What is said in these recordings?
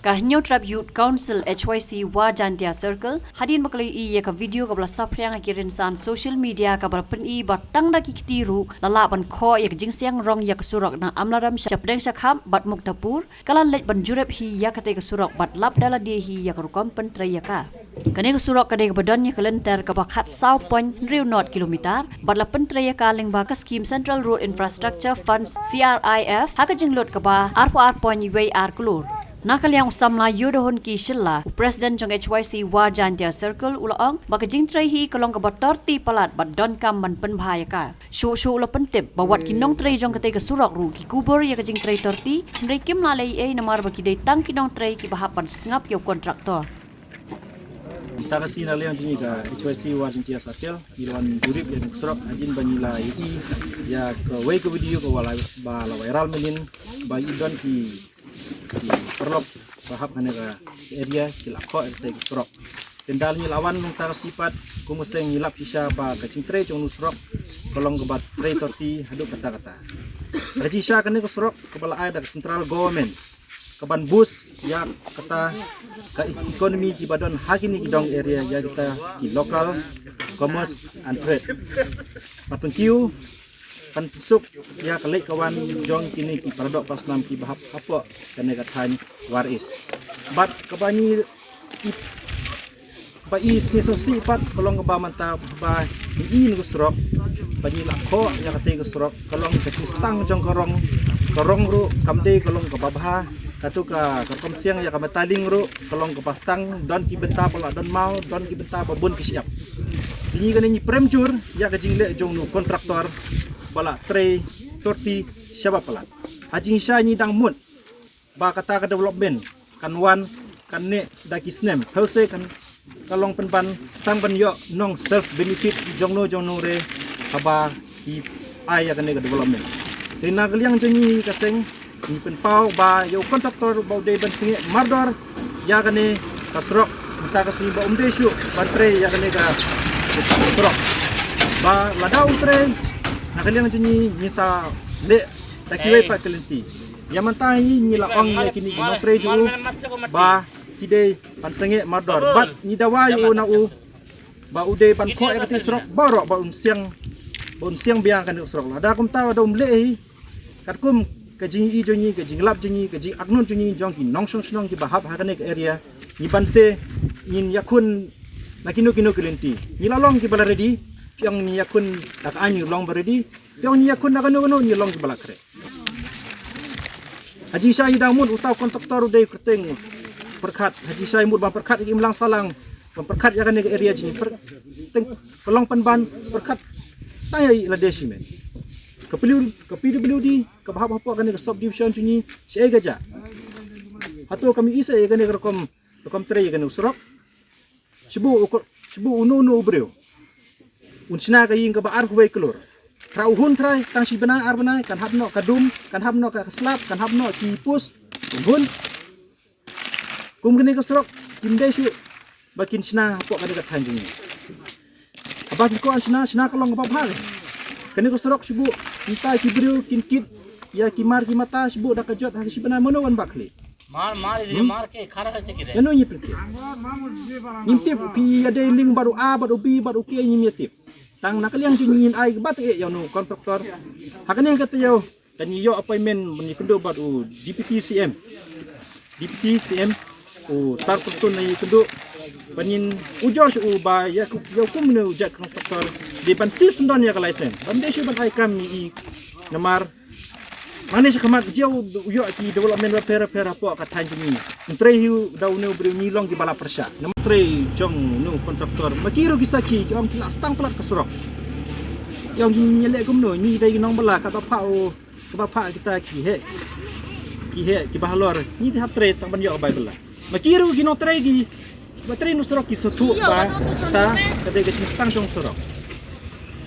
Ka New Trap Youth Council HYC War Jantia Circle hadin maklai I ka video ka bala sapriang kirin san social media ka bala pen I batang da kitiru lala ban kho yak jingsiang rong yak surak na amlaram chapdeng shakham bat muktapur kalan let ban jurep hi yak te ka surak bat lap dala dia hi yak rukom pen trayaka kane ka surak ka de badan yak lenter ka bakhat saw point riu not kilometer bat la pen trayaka leng ba ka scheme Central Road Infrastructure Funds CRIF haka jinglot ka ba R4 point way ar kulur Nakaliang usamla yudohon ki shilla President jong HYC War Jantia Circle ulaong baka jingtray hi kalong kabatorti palat bat don kam man penbahaya ka shu ula pentip bawat kinong tray jong katay kasurak ru ki kubur ya ka jingtray torti nray kim lalay ay namar baki day tang kinong tray ki bahapan sngap yaw kontraktor Kita kasih nalian jini ka HYC War Jantia Circle ilawan jurip yang kasurak ajin banila i ya ke way ke video ke wala viral menin ba idon ki perlok bahap hanega area kilako erte surok tendal ni lawan nung tar sifat kumuseng hilap sisa ba kacing tre jong surok kolong kebat tre torti haduk kata-kata rejisa kene ke surok kepala ai dari central government keban bus ya kata ka ekonomi ki badon hakini kidong area ya kita ki local commerce and trade patun kiu kan suk ya kelek kawan jong kini ki paradok pasnam ki bahap apa kene kathan waris bat kabani ba i sesosi pat kolong ba manta ba i ni gusrok bani lakho ya kate gusrok kolong ka stang jong korong ru kamde kolong ka babha katu ka kom siang ya ka mataling ru kolong ka pastang don ki benta pala don mau don ki benta babun ki siap ini kan ni premjur ya ka jingle jong nu kontraktor bala tre torti siapa pelat hajing sya ni dang mut ba kata ka development kan wan kan ne da kisnem hause kan kalong penpan tang ban yo nong self benefit jongno re haba i aya kan ne development dina galiang jeni kaseng ni penpau ba yo kontraktor ba de ban singe mardor ya kan ne kasrok mata kasi ba umdeshu bantre ya kan ne ka kasrok ba lada utre nakaliang jeni nisa le takiwe pa kelenti yamantai ni la ong ni kini no treju ba kide pansenge mardor bat ni dawayu na u ba ude pan kho ekati srok baro ba unsiang biang kan srok la da kum taw da umle katkum kajing i joni kajing lap joni kajing agnun joni jong ki nong song ki bahap hakane area ni banse nin yakun nakino kino kelenti ni lalong ki bala ready yang ni yakun tak anyu long beredi yang ni yakun nak anu ni long balak kre haji syai damun utau kontraktor dei kerteng perkat haji syai mud ba perkat ki imlang salang perkat ya kan area jini pelong penban perkat tayai la desimen KPWD ke bahap apa kan ke subdivision jini syai gaja atau kami isa ya kan rekom tre kan usrok sebu unu ubreu unsina kayin ka baar huway kelur trauhun trai tang si bena ar bena kan habno kadum kan habno ka slap kan habno kipus hun kum gene ka strok timdai shu bakin sina pok ka dekat tanjung abah ko sina kalong ka babhal kene ka strok sibu kita kibriu kinkit ya kimar kimata sibu dak kajot ha si bena mono wan bakli mar ke khara ka chekide eno ni perke nyimtip pi ade ling baru a baru b baru ke nyimtip tang nakaliang junyin ai bat yaw no kontraktor hakane yang kata yaw kan yo appointment ni kundo baru deputy CM o sarputun ni kundo banin ujor su ba ya yo kum ne ujak kontraktor di ban sis ndon ya ka license bande su ban ai kam ni namar mana sih kemat jauh yo ki development pera po ka tanjuni entre hiu daune ubri ni long ki bala persya tre jong nu kontraktor makiru kisaki jong ki stang plat kasurok yang nyele gumno ni dai nong bala ka bapa kita ki he bahalor ni hap tre tang ban yo bai bala makiru ki no tre ki batri nu surok ki sotu ba ta kade ke stang jong surok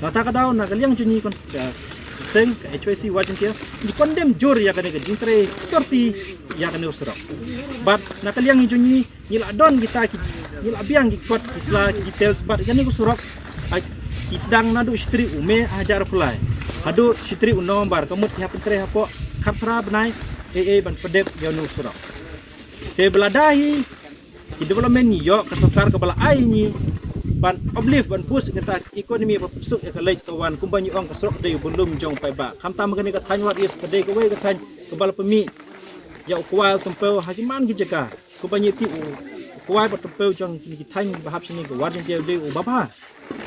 nata ka daw na kaliang juni kontraktor seng HYC War Jantia di condemn jor ya kane ke jintre torti ya kane usrok bat nakaliang junyi nila don kita nila biang ki kwat isla ki tells bat kane usrok isdang nadu istri ume hajar fulai hadu istri unombar kamut ya pentre hapo khatra banai ban pedep ya usrok te beladahi di development ni yo kasokar ke bala ai ni ban obliv ban pus kita ekonomi berpusuk ya kalai kawan kumbanyu ong kasrok de belum jong pai ba kam tam gani ka than wat is pade ke we ka than ke bala pemi ya kual tempel hakiman gi jaga kumbanyu ti kuai pat tempel jong ki than bahap sini ke war je de baba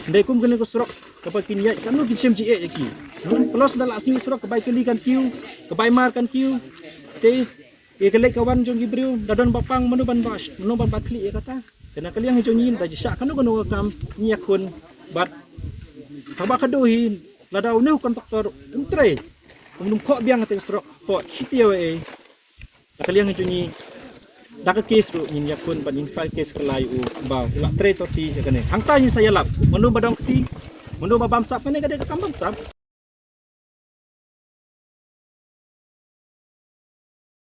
de kum gani kasrok ke pa kin ya kanu ki sem ji e ki plus dala sini kasrok ke bai keli kan kiu ke bai mar kan kiu te kelek kawan jong gibriu dadon bapang menu ban batli ya kata kena kaliang hijau nyin ta jisa kanu kanu kam nyak kun bat tabak kadohi ladau neu kontraktor untre umnum kok biang te strok po hitiawe kaliang hijau nyi dak kes ru nyin yakun ban infal kes kelai u ba la tre to ti ya kane hangta nyi saya lap menu badong ti menu babam sap kene kade kambam sap